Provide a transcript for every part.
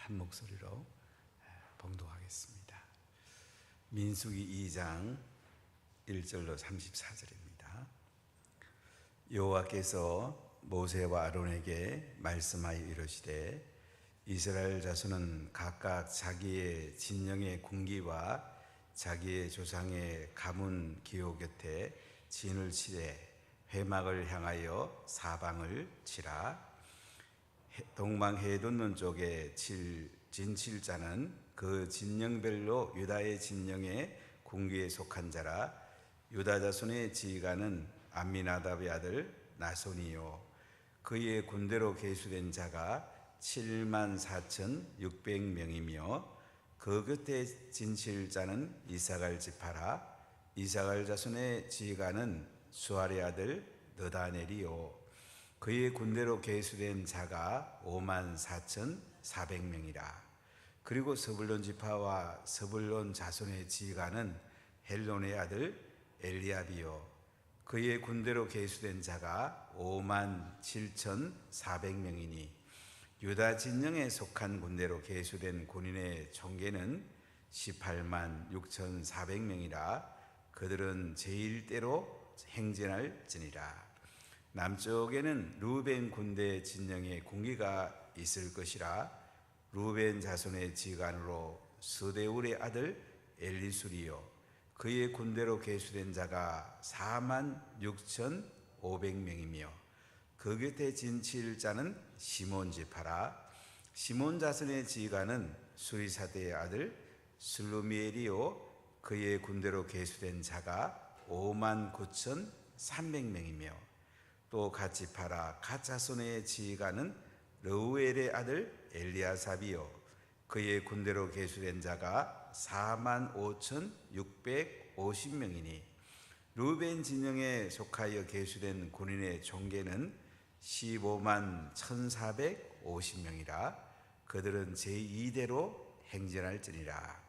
한 목소리로 봉독하겠습니다. 민수기 2장 1절로 34절입니다. 여호와께서 모세와 아론에게 말씀하여 이르시되 이스라엘 자손은 각각 자기의 진영의 군기와 자기의 조상의 가문 기호 곁에 진을 치되 회막을 향하여 사방을 치라. 동방해 돋는 쪽에 진칠자는 그 진영별로 유다의 진영의 군기에 속한 자라. 유다 자손의 지휘관은 암미나답의 아들 나손이요 그의 군대로 계수된 자가 74,600명이며 그 곁에 진칠자는 이사갈 지파라. 이사갈 자손의 지휘관은 수알의 아들 느다넬이요 그의 군대로 계수된 자가 54,400명이라. 그리고 서불론 지파와 서불론 자손의 지휘관은 헬론의 아들 엘리압이요 그의 군대로 계수된 자가 57,400명이니 유다 진영에 속한 군대로 계수된 군인의 총계는 186,400명이라. 그들은 제1대로 행진할지니라. 남쪽에는 루벤 군대 진영의 군기가 있을 것이라. 루벤 자손의 지휘관으로 스데울의 아들 엘리술이요 그의 군대로 계수된 자가 46,500명이며 그 곁에 진칠자는 시몬 지파라. 시몬 자손의 지휘관은 수리사대의 아들 슬루미엘이요 그의 군대로 계수된 자가 59,300명이며 또 갓 지파라. 갓 자손의 지휘관은 르우엘의 아들 엘리아삽이요 그의 군대로 계수된 자가 45,650명이니 루벤 진영에 속하여 계수된 군인의 총계는 151,450명이라. 그들은 제2대로 행진할지니라.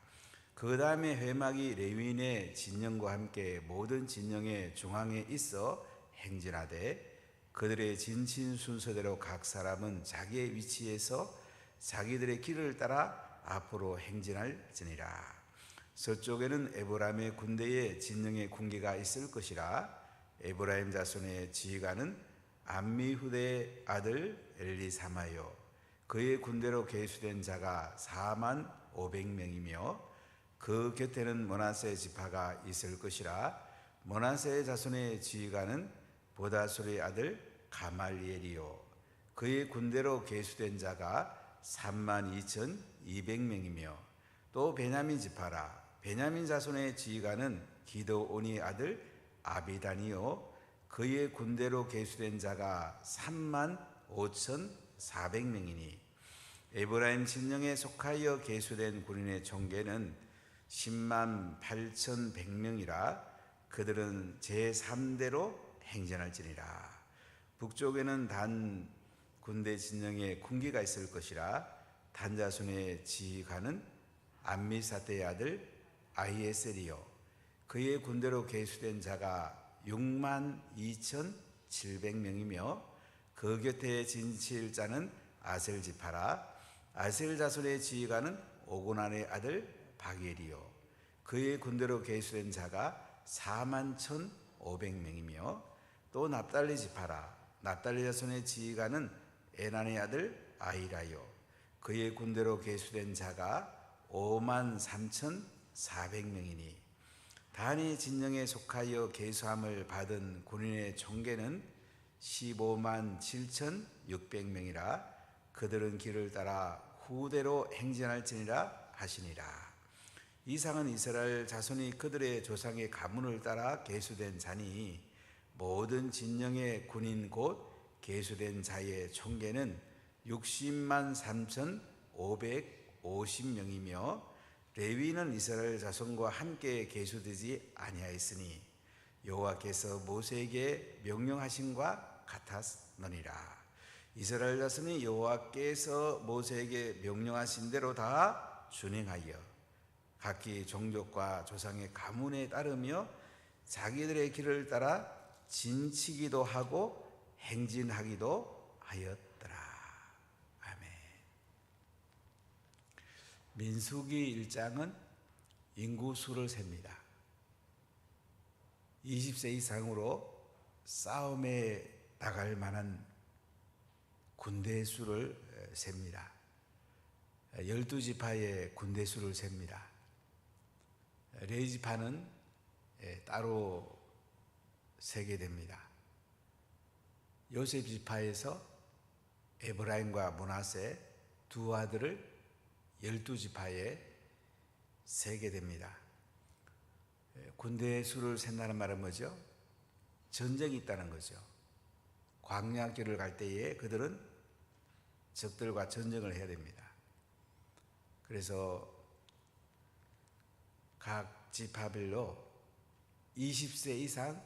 그 다음에 회막이 레위인의 진영과 함께 모든 진영의 중앙에 있어 행진하되 그들의 진친 순서대로 각 사람은 자기의 위치에서 자기들의 길을 따라 앞으로 행진할지니라. 서쪽에는 에브라임의 군대의 진영의 군기가 있을 것이라. 에브라임 자손의 지휘관은 암미후대의 아들 엘리사마요 그의 군대로 계수된 자가 41,500명이며 그 곁에는 므낫세 지파가 있을 것이라. 므낫세 자손의 지휘관은 보다술의 아들 가말리엘이요 그의 군대로 계수된 자가 32,200명이며 또 베냐민 지파라. 베냐민 자손의 지휘관은 기드온의 아들 아비단이요 그의 군대로 계수된 자가 35,400명이니 에브라임 진영에 속하여 계수된 군인의 총계는 108,100명이라. 그들은 제3대로 행진할지니라. 북쪽에는 단 군대 진영에 군기가 있을 것이라. 단 자손의 지휘관은 암미사대의 아들 아히에셀이요 그의 군대로 계수된 자가 62,700명이며 그 곁에 진칠자는 아셀 지파라. 아셀 자손의 지휘관은 오고난의 아들 바겔이요 그의 군대로 계수된 자가 41,500명이며 또 납달리 지파라. 납달리 자손의 지휘관은 에난의 아들 아히라요 그의 군대로 계수된 자가 53,400명이니 단의 진영에 속하여 계수함을 받은 군인의 총계는 157,600명이라. 그들은 길을 따라 후대로 행진할지니라 하시니라. 이상은 이스라엘 자손이 그들의 조상의 가문을 따라 계수된 자니 모든 진영의 군인 곧 계수된 자의 총계는 603,550명이며 레위는 이스라엘 자손과 함께 계수되지 아니하였으니 여호와께서 모세에게 명령하신과 같았느니라. 이스라엘 자손이 여호와께서 모세에게 명령하신 대로 다 준행하여 각기 종족과 조상의 가문에 따르며 자기들의 길을 따라 진치기도 하고 행진하기도 하였더라. 아멘. 민수기 1장은 인구수를 셉니다. 20세 이상으로 싸움에 나갈 만한 군대 수를 셉니다. 12지파의 군대 수를 셉니다. 레위지파는 따로 세게 됩니다. 요셉 지파에서 에브라임과 므낫세 두 아들을 12지파에 세게 됩니다. 군대 수를 센다는 말은 뭐죠? 전쟁이 있다는 거죠. 광야길을 갈 때에 그들은 적들과 전쟁을 해야 됩니다. 그래서 각 지파별로 20세 이상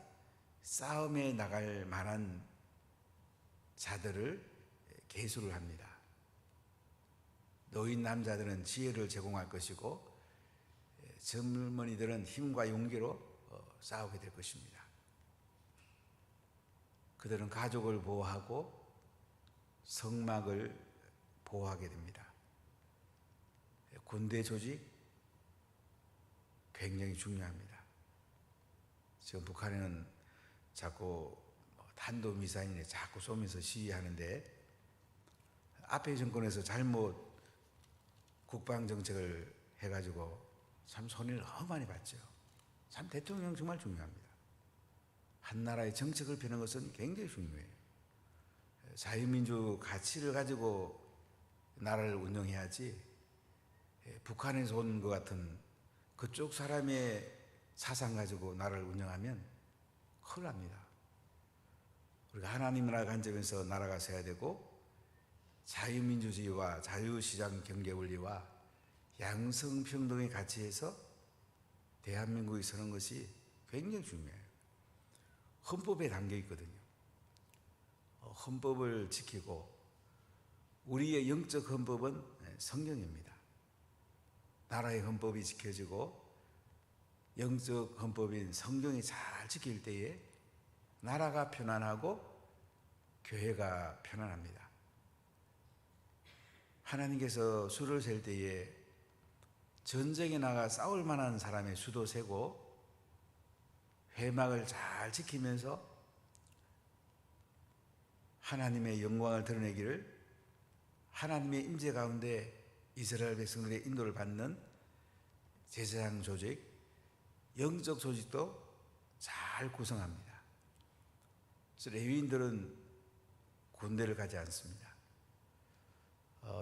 싸움에 나갈 만한 자들을 계수를 합니다. 노인 남자들은 지혜를 제공할 것이고 젊은이들은 힘과 용기로 싸우게 될 것입니다. 그들은 가족을 보호하고 성막을 보호하게 됩니다. 군대 조직 굉장히 중요합니다. 지금 북한에는 자꾸 탄도미사일에 자꾸 쏘면서 시위하는데 앞에 정권에서 잘못 국방정책을 해가지고 참 손해를 너무 많이 봤죠. 참 대통령 정말 중요합니다. 한 나라의 정책을 펴는 것은 굉장히 중요해요. 자유민주 가치를 가지고 나라를 운영해야지 북한에서 온 것 같은 그쪽 사람의 사상 가지고 나라를 운영하면 큰일 납니다. 우리가 하나님 나라 관점에서 나라가 서야 되고 자유민주주의와 자유시장 경제 원리와 양성평등의 가치에서 대한민국이 서는 것이 굉장히 중요해요. 헌법에 담겨 있거든요. 헌법을 지키고 우리의 영적 헌법은 성경입니다. 나라의 헌법이 지켜지고 영적 헌법인 성경이 잘 지킬 때에 나라가 편안하고 교회가 편안합니다. 하나님께서 수를 셀 때에 전쟁에 나가 싸울 만한 사람의 수도 세고 회막을 잘 지키면서 하나님의 영광을 드러내기를 하나님의 임재 가운데 이스라엘 백성들의 인도를 받는 제사장 조직, 영적 조직도 잘 구성합니다. 그래서 레위인들은 군대를 가지 않습니다.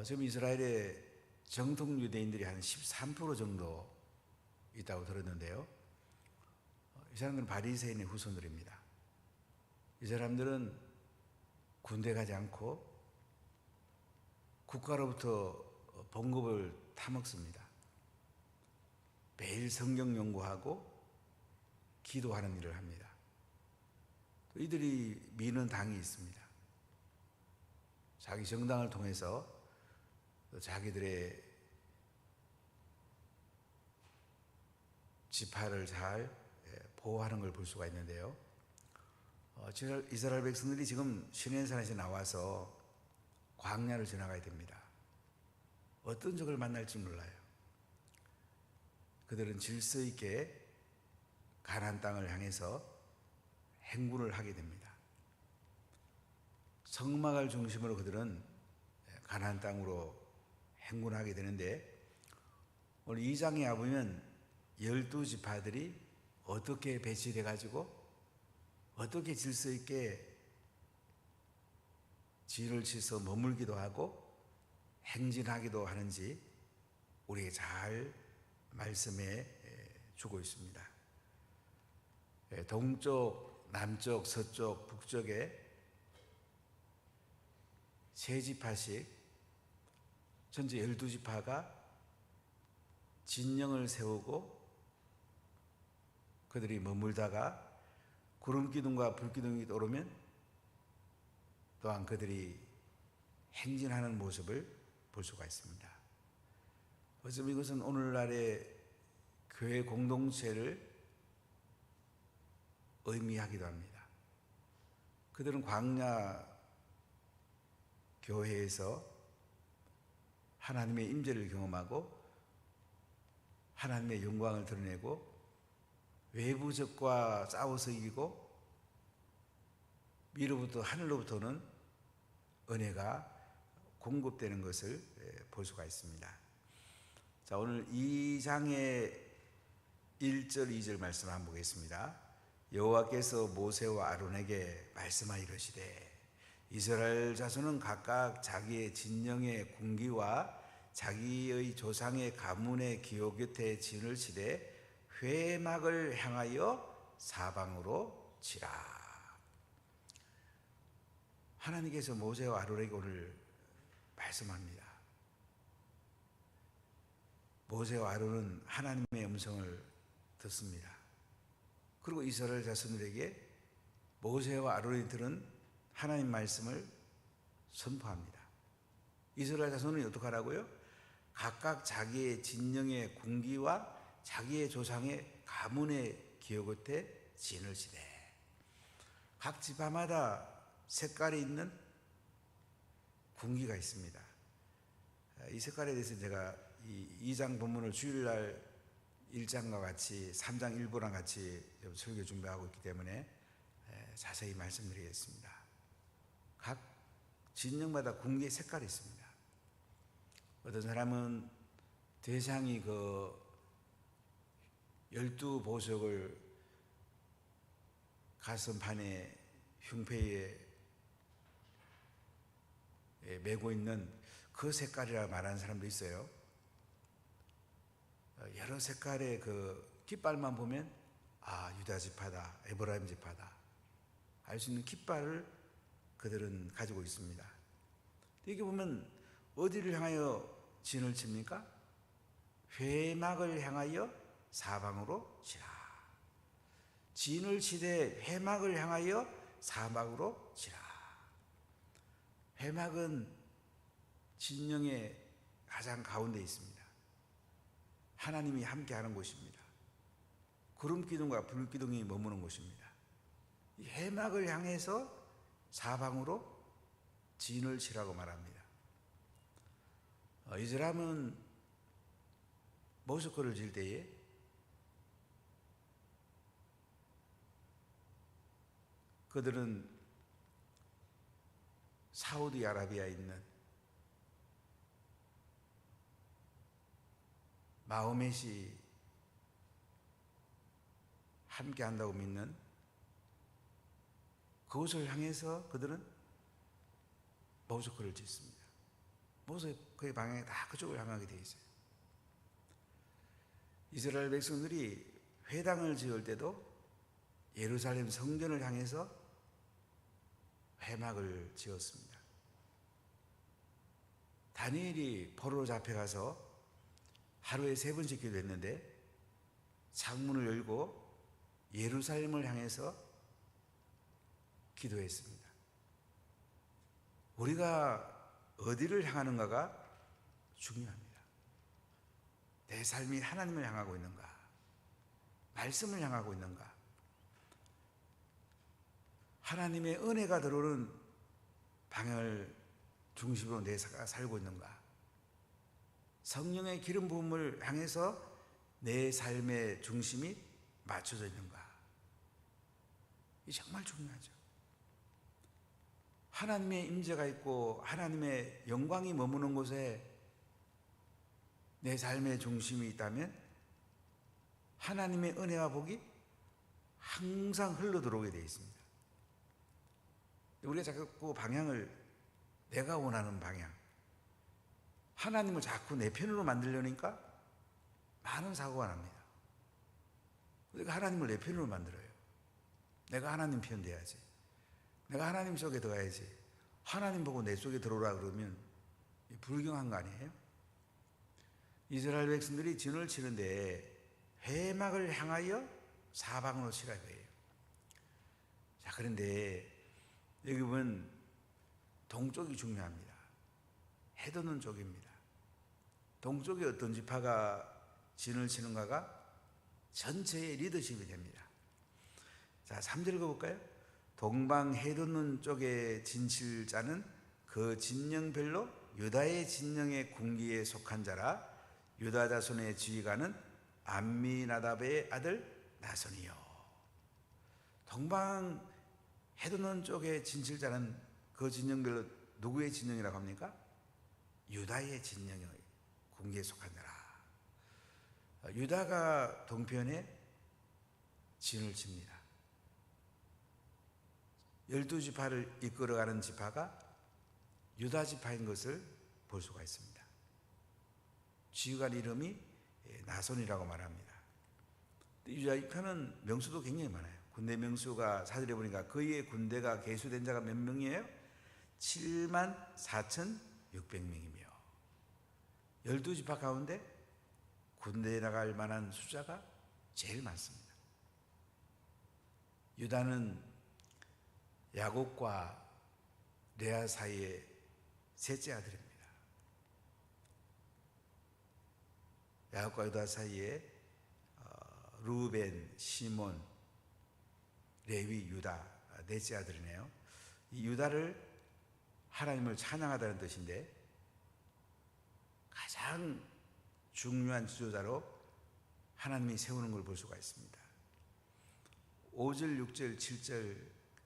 지금 이스라엘에 정통 유대인들이 한 13% 정도 있다고 들었는데요. 이 사람들은 바리새인의 후손들입니다. 이 사람들은 군대 가지 않고 국가로부터 봉급을 타먹습니다. 매일 성경 연구하고 기도하는 일을 합니다. 또 이들이 미는 당이 있습니다. 자기 정당을 통해서 또 자기들의 지파를 잘 보호하는 걸 볼 수가 있는데요. 이스라엘 백성들이 지금 시내산에서 나와서 광야를 지나가야 됩니다. 어떤 적을 만날지 몰라요. 그들은 질서 있게 가나안 땅을 향해서 행군을 하게 됩니다. 성막을 중심으로 그들은 가나안 땅으로 행군하게 되는데 오늘 2장에 와보면 12지파들이 어떻게 배치돼 가지고 어떻게 질서 있게 진을 치서 머물기도 하고 행진하기도 하는지 우리에게 잘 말씀해 주고 있습니다. 동쪽, 남쪽, 서쪽, 북쪽에 세 지파씩 전체 12지파가 진영을 세우고 그들이 머물다가 구름기둥과 불기둥이 떠오르면 또한 그들이 행진하는 모습을 볼 수가 있습니다. 어쩌면 이것은 오늘날의 교회 공동체를 의미하기도 합니다. 그들은 광야 교회에서 하나님의 임재를 경험하고 하나님의 영광을 드러내고 외부 적과 싸워서 이기고 위로부터 하늘로부터는 은혜가 공급되는 것을 볼 수가 있습니다. 자, 오늘 2장의 1절 2절 말씀 한번 보겠습니다. 여호와께서 모세와 아론에게 말씀하여 이르시되 이스라엘 자손은 각각 자기의 진영의 군기와 자기의 조상의 가문의 기호 곁에 진을 치되 회막을 향하여 사방으로 치라. 하나님께서 모세와 아론에게 오늘 말씀합니다. 모세와 아론은 하나님의 음성을 듣습니다. 그리고 이스라엘 자손들에게 모세와 아론이 들은 하나님 말씀을 선포합니다. 이스라엘 자손은 어떻게 하라고요? 각각 자기의 진영의 군기와 자기의 조상의 가문의 기호 곁에 진을 치되, 각 지파마다 색깔이 있는 군기가 있습니다. 이 색깔에 대해서 제가 이 2장 본문을 주일날 1장과 같이 3장 일부랑 같이 설교 준비하고 있기 때문에 자세히 말씀드리겠습니다. 각 진영마다 군기의 색깔이 있습니다. 어떤 사람은 대상이 그 12보석을 가슴판에 흉패에 메고 있는 그 색깔이라 말하는 사람도 있어요. 여러 색깔의 그 깃발만 보면 유다 지파다, 에브라임 지파다 알 수 있는 깃발을 그들은 가지고 있습니다. 여기 보면 어디를 향하여 진을 칩니까? 회막을 향하여 사방으로 치라. 진을 치되 회막을 향하여 사방으로 치라. 회막은 진영의 가장 가운데 있습니다. 하나님이 함께하는 곳입니다. 구름기둥과 불기둥이 머무는 곳입니다. 이 회막을 향해서 사방으로 진을 치라고 말합니다. 이 사람은 모스크를 질 때에 그들은 사우디아라비아에 있는 마호멧이 함께 한다고 믿는 그곳을 향해서 그들은 모스크를 짓습니다. 모스크의 방향이 다 그쪽을 향하게 되어 있어요. 이스라엘 백성들이 회당을 지을 때도 예루살렘 성전을 향해서 회막을 지었습니다. 다니엘이 포로로 잡혀가서 하루에 3번씩 기도했는데 창문을 열고 예루살렘을 향해서 기도했습니다. 우리가 어디를 향하는가가 중요합니다. 내 삶이 하나님을 향하고 있는가? 말씀을 향하고 있는가? 하나님의 은혜가 들어오는 방향을 중심으로 내가 살고 있는가? 성령의 기름 부음을 향해서 내 삶의 중심이 맞춰져 있는가? 이 정말 중요하죠. 하나님의 임재가 있고 하나님의 영광이 머무는 곳에 내 삶의 중심이 있다면 하나님의 은혜와 복이 항상 흘러 들어오게 되어 있습니다. 우리가 자꾸 방향을 내가 원하는 방향, 하나님을 자꾸 내 편으로 만들려니까 많은 사고가 납니다. 우리가 하나님을 내 편으로 만들어요. 내가 하나님 편 돼야지, 내가 하나님 속에 들어가야지, 하나님 보고 내 속에 들어오라 그러면 불경한 거 아니에요? 이스라엘 백성들이 진을 치는데 회막을 향하여 사방으로 치라 이거예요. 자, 그런데 여기 보면 동쪽이 중요합니다. 해돋는 쪽입니다. 동쪽에 어떤 지파가 진을 치는가가 전체의 리더십이 됩니다. 자, 3절 읽어볼까요? 동방 해돋는 쪽에 진칠 자는 그 진영별로 유다의 진영의 군기에 속한 자라. 유다 자손의 지휘관은 암미나답의 아들 나손이요. 동방 해돋는 쪽의 진칠자는 그 진영별로 누구의 진영이라고 합니까? 유다의 진영의 궁계에 속한 자라. 유다가 동편에 진을 칩니다. 12지파를 이끌어가는 지파가 유다 지파인 것을 볼 수가 있습니다. 지휘관 이름이 나손이라고 말합니다. 유다 지파는 명수도 굉장히 많아요. 군대 명수가 사절에 보니까 그의 군대가 계수된 자가 몇 명이에요? 74,600명이며 12지파 가운데 군대에 나갈 만한 숫자가 제일 많습니다. 유다는 야곱과 레아 사이의 셋째 아들입니다. 야곱과 유다 사이에 루벤, 시몬, 레위, 유다 넷째 아들이네요. 이 유다를 하나님을 찬양하다는 뜻인데 가장 중요한 지도자로 하나님이 세우는 걸 볼 수가 있습니다. 5절, 6절, 7절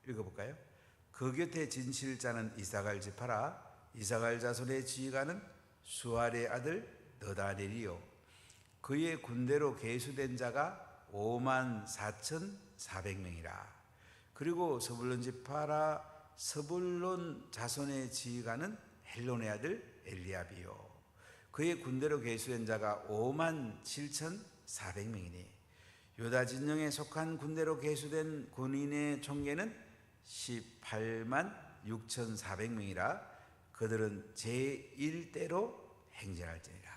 읽어볼까요? 그 곁에 진실자는 이사갈 지파라. 이사갈 자손의 지휘관은 수알의 아들 너다넬이요. 그의 군대로 계수된 자가 54,400명이라. 그리고 서불론 지파라. 서불론 자손의 지휘관은 헬론의 아들 엘리압이요. 그의 군대로 계수된 자가 57,400명이니 유다 진영에 속한 군대로 계수된 군인의 총계는 186,400명이라. 그들은 제1대로 행진할지니라.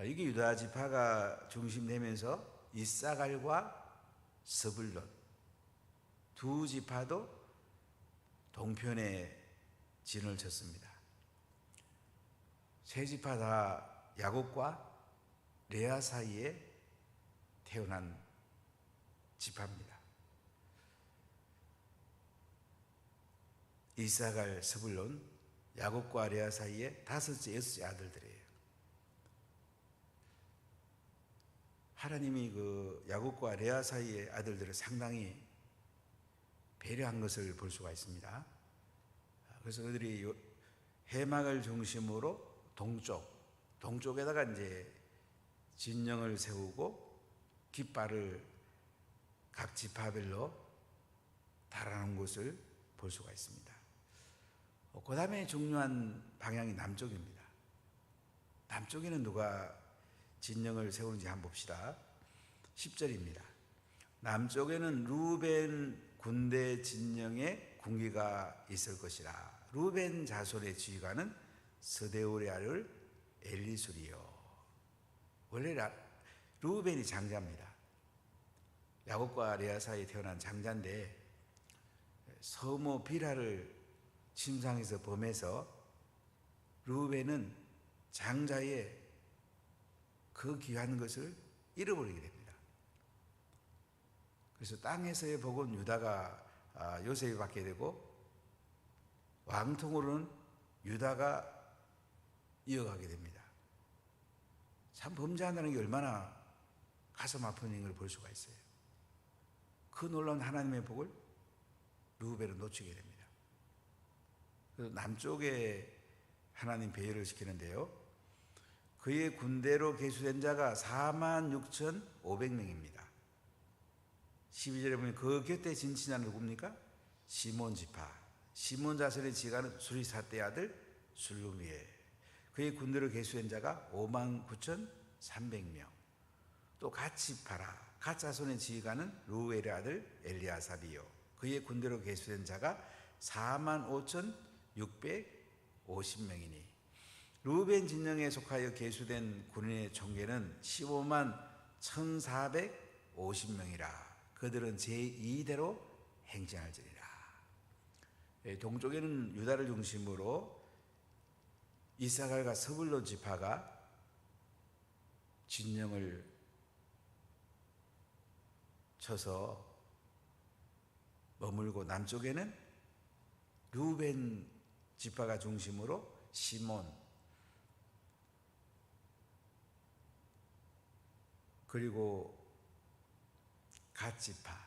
이게 유다 지파가 중심되면서 이사갈과 스불론 두 지파도 동편에 진을 쳤습니다. 세 지파 다 야곱과 레아 사이에 태어난 지파입니다. 이사갈, 스불론, 야곱과 레아 사이에 다섯째, 여섯째 아들들이에요. 하나님이 그 야곱과 레아 사이의 아들들을 상당히 배려한 것을 볼 수가 있습니다. 그래서 그들이 해막을 중심으로 동쪽에다가 이제 진영을 세우고 깃발을 각 지파별로 달아놓은 것을 볼 수가 있습니다. 그 다음에 중요한 방향이 남쪽입니다. 남쪽에는 누가 진영을 세우는지 한번 봅시다. 10절입니다. 남쪽에는 루벤 군대 진영에 군기가 있을 것이라. 루벤 자손의 지휘관은 스데울의 아들 엘리술이요. 원래 루벤이 장자입니다. 야곱과 레아 사이에 태어난 장자인데 서모 비라를 침상에서 범해서 루벤은 장자의 그 귀한 것을 잃어버리게 됩니다. 그래서 땅에서의 복은 유다가 요셉이 받게 되고 왕통으로는 유다가 이어가게 됩니다. 참 범죄한다는 게 얼마나 가슴 아픈 일을 볼 수가 있어요. 그 놀라운 하나님의 복을 루벤은 놓치게 됩니다. 그래서 남쪽에 하나님 배회를 시키는데요. 그의 군대로 계수된 자가 46,500명입니다. 12절에 보면 그 곁에 진친자는 누굽니까? 시몬 지파. 시몬 자손의 지휘관은 수리사떼 아들 술루미엘. 그의 군대로 계수된 자가 59,300명. 또 갓 지파라. 갓 자손의 지휘관은 루엘의 아들 엘리아삽이요. 그의 군대로 계수된 자가 45,650명이니 루벤 진영에 속하여 계수된 군인의 총계는 151,450명이라. 그들은 제2대로 행진할지니라. 동쪽에는 유다를 중심으로 이사갈과 스불론 지파가 진영을 쳐서 머물고 남쪽에는 루벤 지파가 중심으로 시몬, 그리고 갓 지파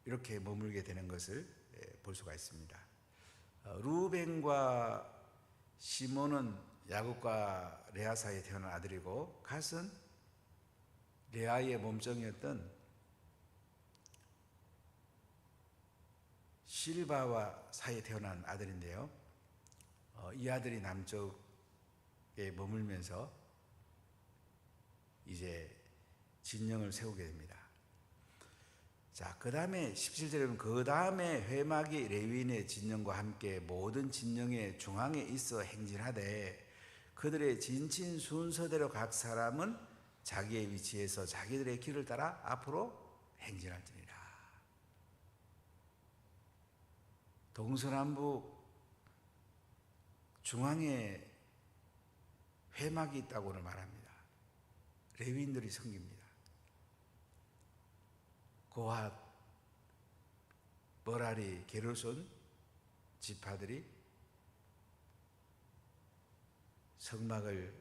이렇게 머물게 되는 것을 볼 수가 있습니다. 루벤과 시몬은 야곱과 레아 사이에 태어난 아들이고, 갓은 레아의 몸종이었던 실바와 사이에 태어난 아들인데요. 이 아들이 남쪽에 머물면서 이제 진영을 세우게 됩니다. 자, 그 다음에 17절에 보면 그 다음에 회막이 레위인의 진영과 함께 모든 진영의 중앙에 있어 행진하되 그들의 진친 순서대로 각 사람은 자기의 위치에서 자기들의 길을 따라 앞으로 행진할지니라. 동서남북 중앙에 회막이 있다고는 말합니다. 레위인들이 섬깁니다. 고핫, 머라리, 게르손 지파들이 성막을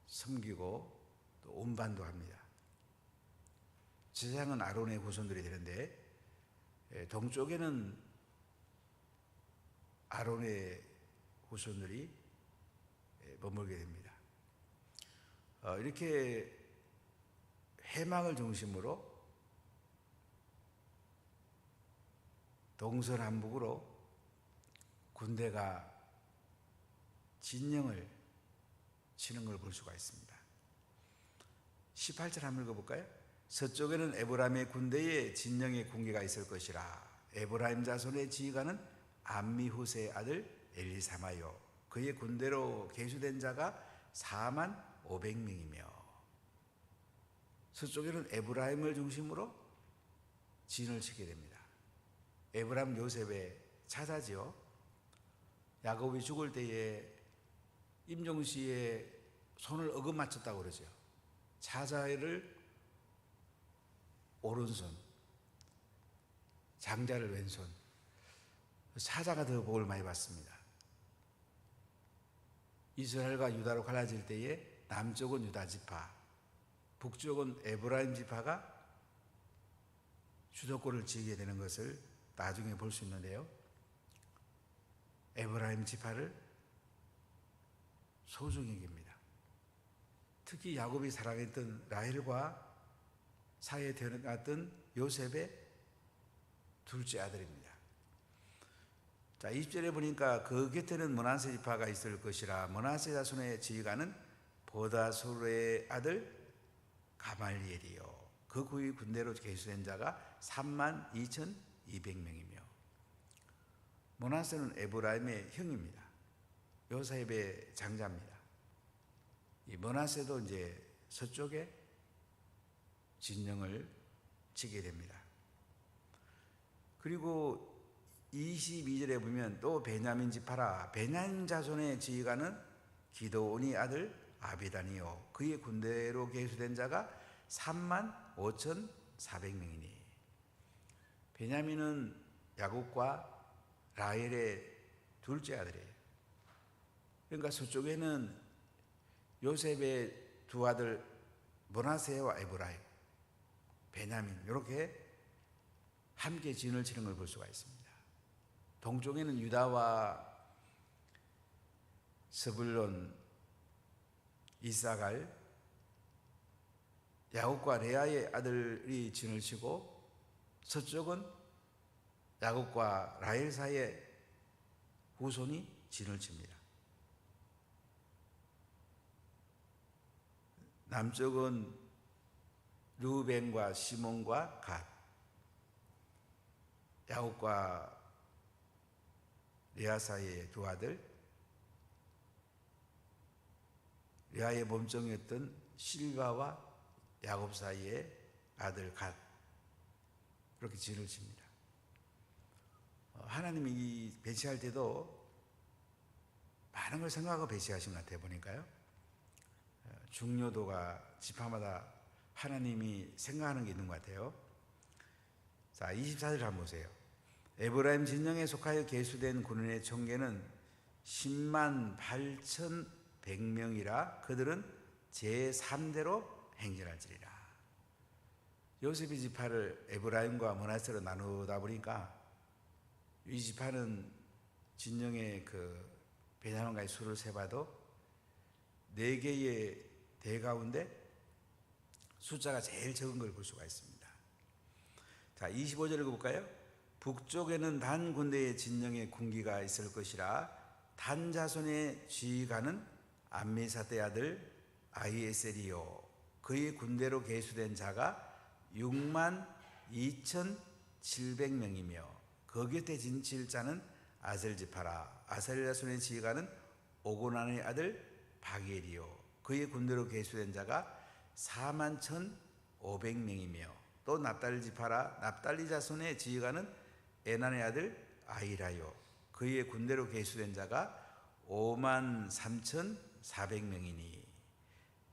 섬기고 또 운반도 합니다. 제사장은 아론의 후손들이 되는데, 동쪽에는 아론의 후손들이 머물게 됩니다. 이렇게 회막을 중심으로 동서남북으로 군대가 진영을 치는 걸 볼 수가 있습니다. 18절 한번 읽어볼까요? 서쪽에는 에브라임의 군대에 진영의 군계가 있을 것이라. 에브라임 자손의 지휘관은 암미후세의 아들 엘리사마요, 그의 군대로 계수된 자가 45,000명이며 서쪽에는 에브라임을 중심으로 진을 치게 됩니다. 에브라임 요셉의 차자지요. 야곱이 죽을 때에 임종시에 손을 어긋맞췄다고 그러죠. 차자를 오른손, 장자를 왼손. 차자가 더 복을 많이 받습니다. 이스라엘과 유다로 갈라질 때에 남쪽은 유다 지파, 북쪽은 에브라임 지파가 주도권을 쥐게 되는 것을 나중에 볼 수 있는데요. 에브라임 지파를 소중히 여깁니다. 특히 야곱이 사랑했던 라헬과 사이에 태어났던 요셉의 둘째 아들입니다. 자, 20절에 보니까 그 곁에는 므낫세 지파가 있을 것이라. 므낫세 자손의 지휘관은 보다소르의 아들 가말리엘이요, 그 후의 군대로 계수된 자가 32,200명이며 므낫세는 에브라임의 형입니다. 요셉의 장자입니다. 이 므낫세도 이제 서쪽에 진영을 치게 됩니다. 그리고 22절에 보면 또 베냐민 지파라. 베냐민 자손의 지휘관은 기드온의 아들 아비단이요, 그의 군대로 계수된 자가 35,400명이니. 베냐민은 야곱과 라헬의 둘째 아들이에요. 그러니까 서쪽에는 요셉의 두 아들 므낫세와 에브라임, 베냐민 이렇게 함께 진을 치는 걸 볼 수가 있습니다. 동쪽에는 유다와 스불론, 이사갈, 야곱과 레아의 아들이 진을 치고, 서쪽은 야곱과 라헬 사이의 후손이 진을 칩니다. 남쪽은 르우벤과 시몬과 갓, 야곱과 레아 사이의 두 아들, 레아의 몸종이었던 실바와 야곱 사이의 아들 갓, 그렇게 진을 칩니다. 하나님이 이 배치할 때도 많은 걸 생각하고 배치하신 것 같아요. 보니까요, 중요도가 지파마다 하나님이 생각하는 게 있는 것 같아요. 자, 24절 한번 보세요. 에브라임 진영에 속하여 계수된 군인의 총계는 108,100명이라. 그들은 제3대로 행진할지리라. 요셉의 지파를 에브라임과 므낫세로 나누다 보니까 이 지파는 진영의 그 베냐민과의 수를 세봐도 4개의 대 가운데 숫자가 제일 적은 걸 볼 수가 있습니다. 자, 25절 읽어볼까요? 북쪽에는 단 군대의 진영의 군기가 있을 것이라. 단 자손의 지휘관은 암미사대 아들 아히에셀이요 그의 군대로 계수된 자가 62,700명이며 그 곁에 진칠 자는 아셀 지파라. 아셀 자손의 지휘관은 오고난의 아들 바기엘이요 그의 군대로 계수된 자가 41,500명이며 또 납달리 지파라. 납달리 자손의 지휘관은 에난의 아들 아히라요 그의 군대로 계수된 자가 53,400명이니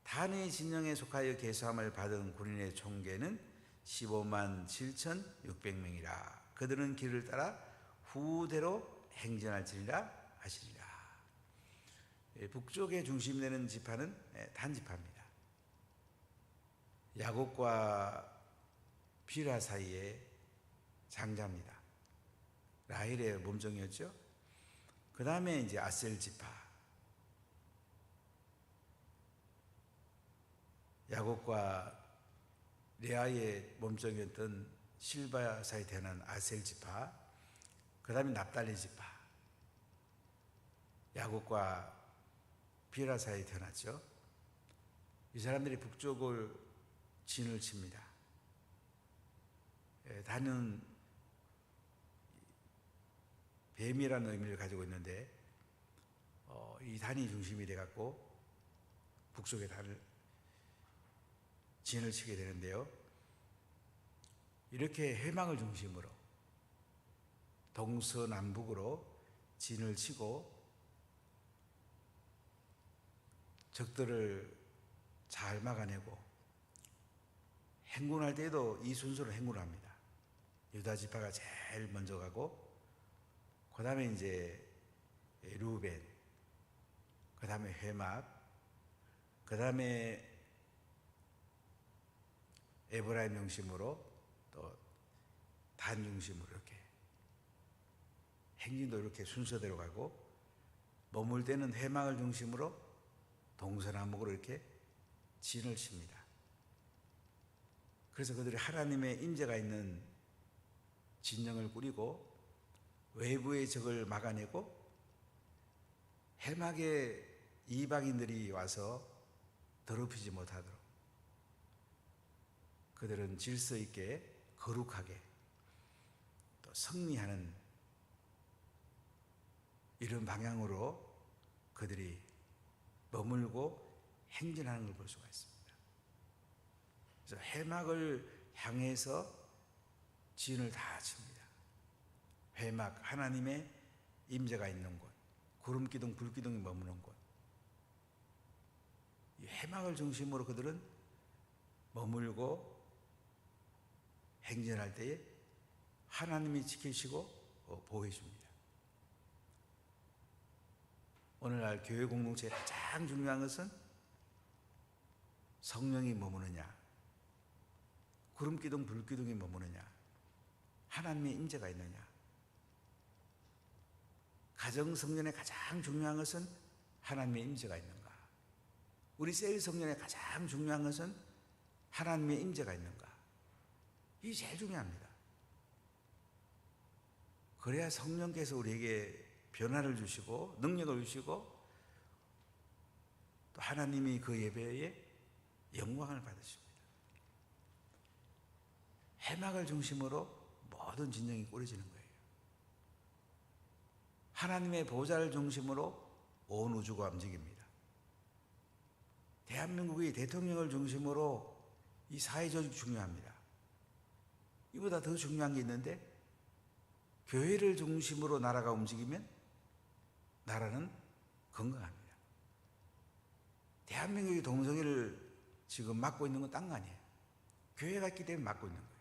단의 진영에 속하여 계수함을 받은 군인의 총계는 157,600명이라. 그들은 길을 따라 후대로 행진할지니라 하시리라. 북쪽에 중심되는 지파는 단지파입니다. 야곱과 비라 사이의 장자입니다. 라헬의 몸종이었죠. 그 다음에 이제 아셀 지파, 야곱과 레아의 몸종이었던 실바 사이에 태어난 아셀 지파, 그 다음에 납달리 지파, 야곱과 비라 사이에 태어났죠. 이 사람들이 북쪽을 진을 칩니다. 단은 뱀이라는 의미를 가지고 있는데 이 단이 중심이 돼갖고 북쪽의 단을 진을 치게 되는데요. 이렇게 해망을 중심으로 동서남북으로 진을 치고 적들을 잘 막아내고 행군할 때에도 이 순서로 행군을 합니다. 유다 지파가 제일 먼저 가고 그 다음에 이제 루벤, 그 다음에 회막, 그 다음에 에브라임 중심으로 또 단 중심으로 이렇게 행진도 이렇게 순서대로 가고 머물 때는 회막을 중심으로 동서남북으로 이렇게 진을 칩니다. 그래서 그들이 하나님의 임재가 있는 진영을 꾸리고 외부의 적을 막아내고 해막에 이방인들이 와서 더럽히지 못하도록 그들은 질서 있게 거룩하게 또 승리하는 이런 방향으로 그들이 머물고 행진하는 걸 볼 수가 있습니다. 그래서 해막을 향해서 진을 다 칩니다. 회막, 하나님의 임재가 있는 곳, 구름기둥, 불기둥이 머무는 곳. 이 회막을 중심으로 그들은 머물고 행진할 때에 하나님이 지키시고 보호해 줍니다. 오늘날 교회 공동체의 가장 중요한 것은 성령이 머무느냐, 구름기둥, 불기둥이 머무느냐, 하나님의 임재가 있느냐. 가정 성년의 가장 중요한 것은 하나님의 임재가 있는가. 우리 셀 성년의 가장 중요한 것은 하나님의 임재가 있는가. 이게 제일 중요합니다. 그래야 성령께서 우리에게 변화를 주시고 능력을 주시고 또 하나님이 그 예배에 영광을 받으십니다. 해막을 중심으로 모든 진영이 꾸려지는 거예요. 하나님의 보좌를 중심으로 온 우주가 움직입니다. 대한민국의 대통령을 중심으로 이 사회조직이 중요합니다. 이보다 더 중요한 게 있는데 교회를 중심으로 나라가 움직이면 나라는 건강합니다. 대한민국의 동성애를 지금 막고 있는 건 딴 거 아니에요. 교회가 있기 때문에 막고 있는 거예요.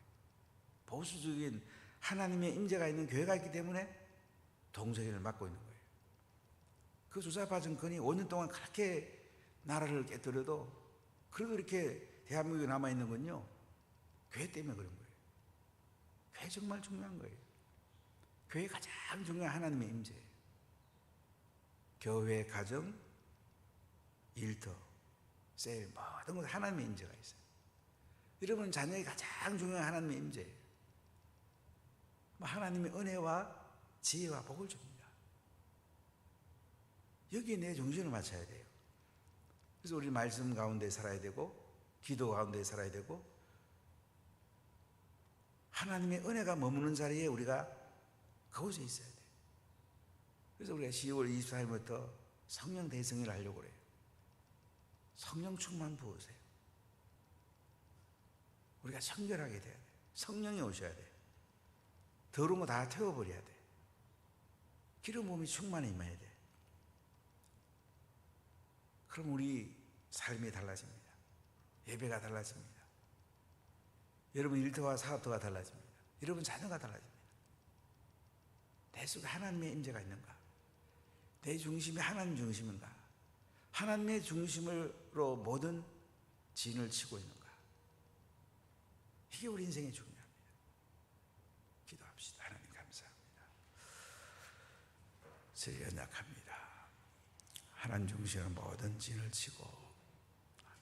보수적인 하나님의 임재가 있는 교회가 있기 때문에 동성애를 막고 있는 거예요. 그 주사파 정권이 5년 동안 그렇게 나라를 깨뜨려도 그래도 이렇게 대한민국에 남아있는 건요, 교회 때문에 그런 거예요. 교회 정말 중요한 거예요. 교회 가장 중요한 하나님의 임재예요. 교회, 가정, 일터, 세일, 모든 것 하나님의 임재가 있어요. 여러분 자녀의 가장 중요한 하나님의 임재예요. 하나님의 은혜와 지혜와 복을 줍니다. 여기에 내 정신을 맞춰야 돼요. 그래서 우리 말씀 가운데 살아야 되고, 기도 가운데 살아야 되고, 하나님의 은혜가 머무는 자리에 우리가 거기서 있어야 돼요. 그래서 우리가 10월 24일부터 성령 대성회를 하려고 그래요. 성령 충만 부으세요. 우리가 청결하게 돼야 돼요. 성령이 오셔야 돼요. 더러운 거 다 태워버려야 돼요. 기름 부음이 충만히 임해야 돼요. 그럼 우리 삶이 달라집니다. 예배가 달라집니다. 여러분 일터와 사업터가 달라집니다. 여러분 자녀가 달라집니다. 내 속에 하나님의 임재가 있는가? 내 중심이 하나님 중심인가? 하나님의 중심으로 모든 진을 치고 있는가? 이게 우리 인생의 중요합니다. 기도합시다. 하나님 감사합니다. 저희 연약합니다. 하나님 중심으로 모든 진을 치고